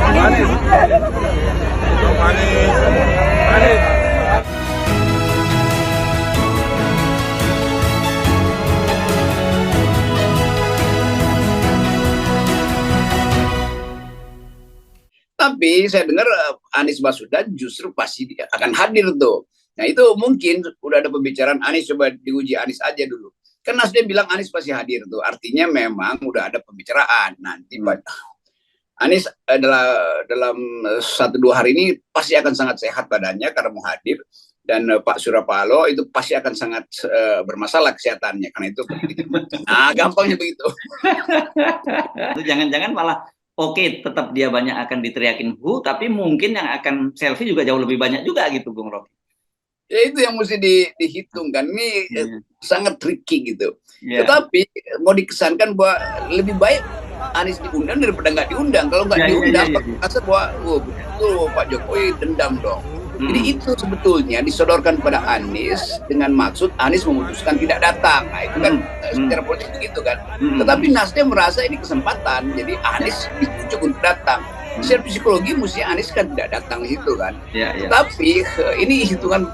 Manis. Manis. Manis. Tapi saya dengar Anies Baswedan justru pasti akan hadir tuh. Nah itu mungkin udah ada pembicaraan Anies, coba diuji Anies aja dulu. Kan Nasdem bilang Anies pasti hadir tuh. Artinya memang udah ada pembicaraan. Nanti Anies dalam 1-2 hari ini pasti akan sangat sehat badannya karena mau hadir. Dan Pak Surya Paloh itu pasti akan sangat bermasalah kesehatannya karena itu. Nah gampangnya begitu. Jangan-jangan malah oke, tetap dia banyak akan diteriakin tapi mungkin yang akan selfie juga jauh lebih banyak juga gitu, Bung Rocky. Ya itu yang mesti dihitung kan, ini sangat tricky gitu. Tetapi mau dikesankan bahwa lebih baik Anies diundang daripada nggak diundang. Kalau nggak diundang, rasa bahwa betul Pak Jokowi dendam dong. Jadi itu sebetulnya disodorkan pada Anies dengan maksud Anies memutuskan tidak datang. Nah itu kan secara politik begitu kan. Tetapi Nasdem merasa ini kesempatan, jadi Anies ditunjuk untuk datang. Secara psikologi mestinya Anies kan tidak datang di situ kan. Tapi ini hitungan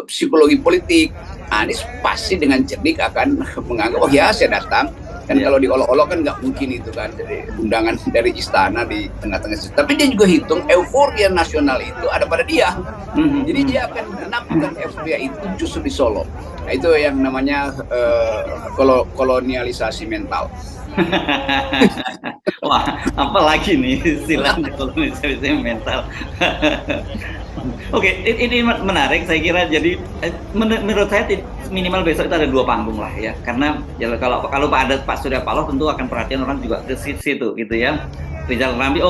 psikologi politik. Anies pasti dengan cerdik akan menganggap oh ya saya datang. Kan kalau diolok-olok kan nggak mungkin itu kan, jadi undangan dari istana di tengah-tengah. Tapi dia juga hitung euforia nasional itu ada pada dia. Jadi dia akan menampilkan euforia itu justru di Solo. Nah itu yang namanya kolonialisasi mental. Wah, apalagi nih istilahnya kolonialisasi mental. Oke, ini menarik saya kira. Jadi menurut saya minimal besok itu ada 2 panggung lah ya, karena ya, kalau Pak Surya Paloh tentu akan perhatian orang juga ke situ gitu ya. Rizal Ramli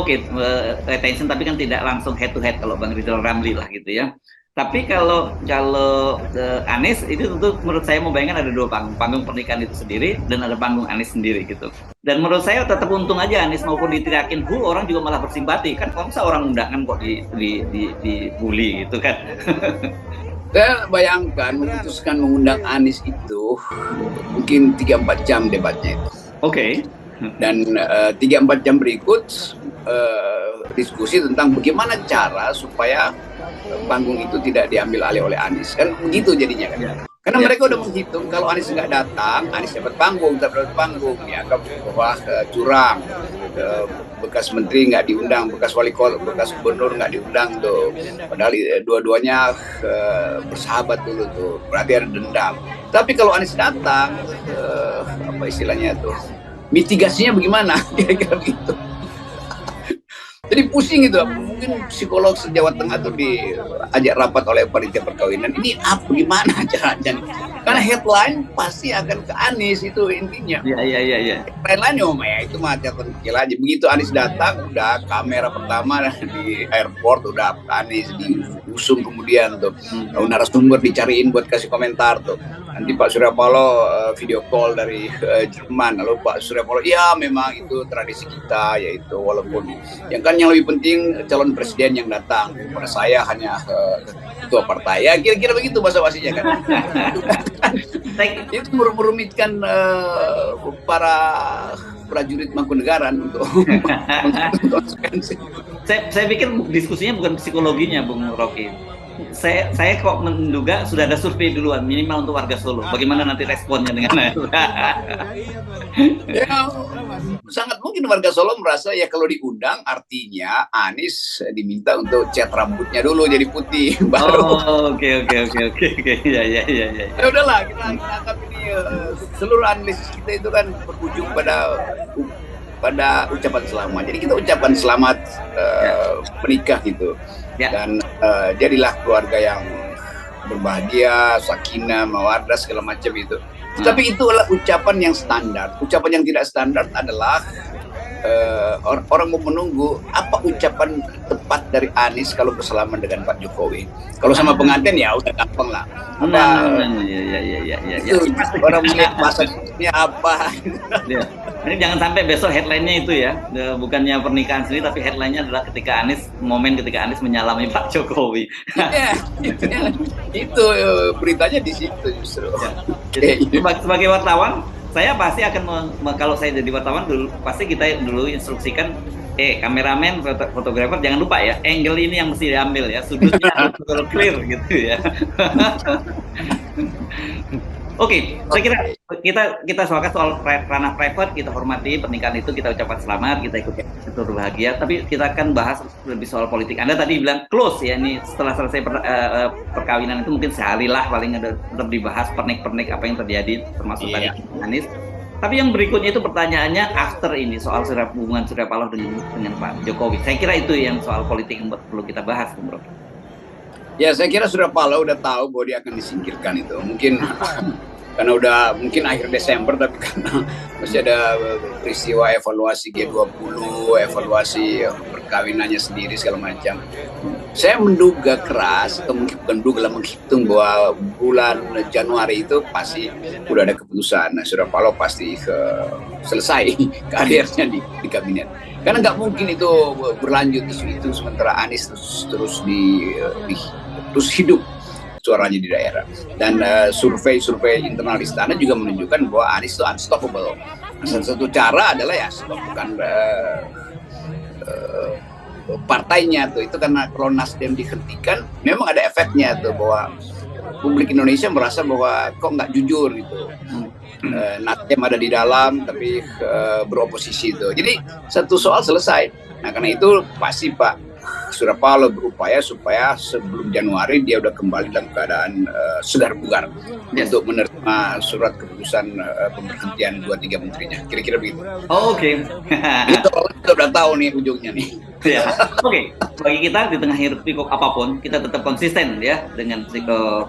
attention tapi kan tidak langsung head to head kalau Bang Rizal Ramli lah gitu ya. Tapi kalau Anies itu tentu menurut saya membayangkan ada 2 panggung pernikahan itu sendiri dan ada panggung Anies sendiri gitu. Dan menurut saya tetap untung aja Anies maupun diteriakin orang juga malah bersimpati kan, kalau misalnya orang undangan kok dibully gitu kan. Saya bayangkan memutuskan mengundang Anies itu mungkin 3-4 jam debatnya itu. Oke. Dan 3-4 jam berikut diskusi tentang bagaimana cara supaya panggung itu tidak diambil alih oleh Anies. Kan begitu jadinya kan. Karena mereka udah menghitung kalau Anies nggak datang, Anies dapat panggung, dapat panggung, dianggap bahwa curang. Bekas menteri nggak diundang, bekas wali kota, bekas gubernur nggak diundang tuh. Padahal dua-duanya bersahabat dulu tuh, berarti ada dendam. Tapi kalau Anies datang, apa istilahnya tuh, mitigasinya bagaimana? Kira-kira begitu. Jadi pusing gitu, mungkin psikolog se-Jawa Tengah tuh diajak rapat oleh panitia perkawinan. Ini apa, gimana caranya? Karena headline pasti akan ke Anies itu intinya. Iya. Headline ya itu mah catatan kecil aja. Begitu Anies datang, udah kamera pertama di airport udah Anies diusung kemudian tuh. Narasumber dicariin buat kasih komentar tuh. Nanti Pak Surya Paloh video call dari Jerman, lalu Pak Surya Paloh, ya memang itu tradisi kita, yaitu walaupun yang lebih penting calon presiden yang datang, pada saya hanya ketua partai, ya kira-kira begitu basa-basinya kan. Itu merumitkan para prajurit Mangkunegaran untuk konsekuensi. Saya pikir diskusinya bukan psikologinya, Bung Rocky. Saya kok menduga sudah ada survei duluan minimal untuk warga Solo. Bagaimana nanti responnya dengan ya, sangat mungkin warga Solo merasa ya kalau diundang artinya Anies diminta untuk cat rambutnya dulu jadi putih baru. Oke. Ya. Ya udahlah kita anggap ini seluruh analisis kita itu kan berujung pada ucapan selamat. Jadi kita ucapkan selamat menikah gitu. Dan jadilah keluarga yang berbahagia, sakinah, mawaddah segala macam itu. Tapi itu adalah ucapan yang standar. Ucapan yang tidak standar adalah orang mau menunggu apa ucapan tepat dari Anies kalau bersalaman dengan Pak Jokowi. Kalau sama pengantin ya udah gampang lah. Iya. Orang melihat bahasanya apa. Ini jangan sampai besok headline-nya itu ya, bukannya pernikahan sendiri, tapi headline-nya adalah ketika Anies menyalami Pak Jokowi. Iya, itu beritanya di situ justru. Ya. Jadi sebagai wartawan, saya pasti akan kalau saya jadi wartawan dulu, pasti kita dulu instruksikan, kameramen, fotografer jangan lupa ya, angle ini yang mesti diambil ya, sudutnya harus clear gitu ya. Oke, saya kira kita sepakat soal ranah private, kita hormati pernikahan itu, kita ucapkan selamat, kita ikut berbahagia. Tapi kita akan bahas lebih soal politik. Anda tadi bilang close ya, ini setelah selesai perkawinan itu mungkin sehari lah paling ada tetap dibahas pernik-pernik apa yang terjadi, termasuk tadi Anies. Tapi yang berikutnya itu pertanyaannya after ini soal hubungan Surya Paloh dengan Pak Jokowi. Saya kira itu yang soal politik yang perlu kita bahas, Bro. Ya, saya kira Surya Paloh udah tahu bahwa dia akan disingkirkan itu. Mungkin karena udah mungkin akhir Desember, tapi karena masih ada peristiwa evaluasi G20, evaluasi perkawinannya sendiri segala macam. Saya menduga keras, atau mungkin bukan duga, menghitung bahwa bulan Januari itu pasti udah ada keputusan. Nah, Surya Paloh pasti selesai karirnya di kabinet. Karena nggak mungkin itu berlanjut isu itu sementara Anies terus hidup suaranya di daerah. Dan survei internal istana juga menunjukkan bahwa Anies itu unstoppable. Salah satu cara adalah ya bukan partainya tuh, itu karena kalau Nasdem dihentikan memang ada efeknya tuh, bahwa publik Indonesia merasa bahwa kok nggak jujur gitu. Nasdem ada di dalam tapi beroposisi itu. Jadi satu soal selesai. Nah, karena itu pasti Pak Surya Paloh berupaya supaya sebelum Januari dia udah kembali dalam keadaan segar bugar untuk menerima surat keputusan pemberhentian 2-3 menterinya. Kira-kira begitu. Oke. Itu udah tahu nih ujungnya nih. Ya. Oke. Bagi kita di tengah hiruk pikuk apapun, kita tetap konsisten ya dengan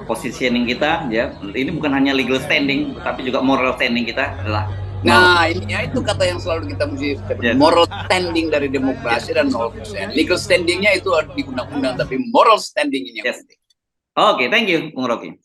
positioning kita ya. Ini bukan hanya legal standing, tapi juga moral standing kita adalah. Nah, ini itu kata yang selalu kita mesti moral standing dari demokrasi dan 0%. Legal standingnya itu di undang-undang, tapi moral standing ini yang penting. Oke, thank you, Bung Rocky.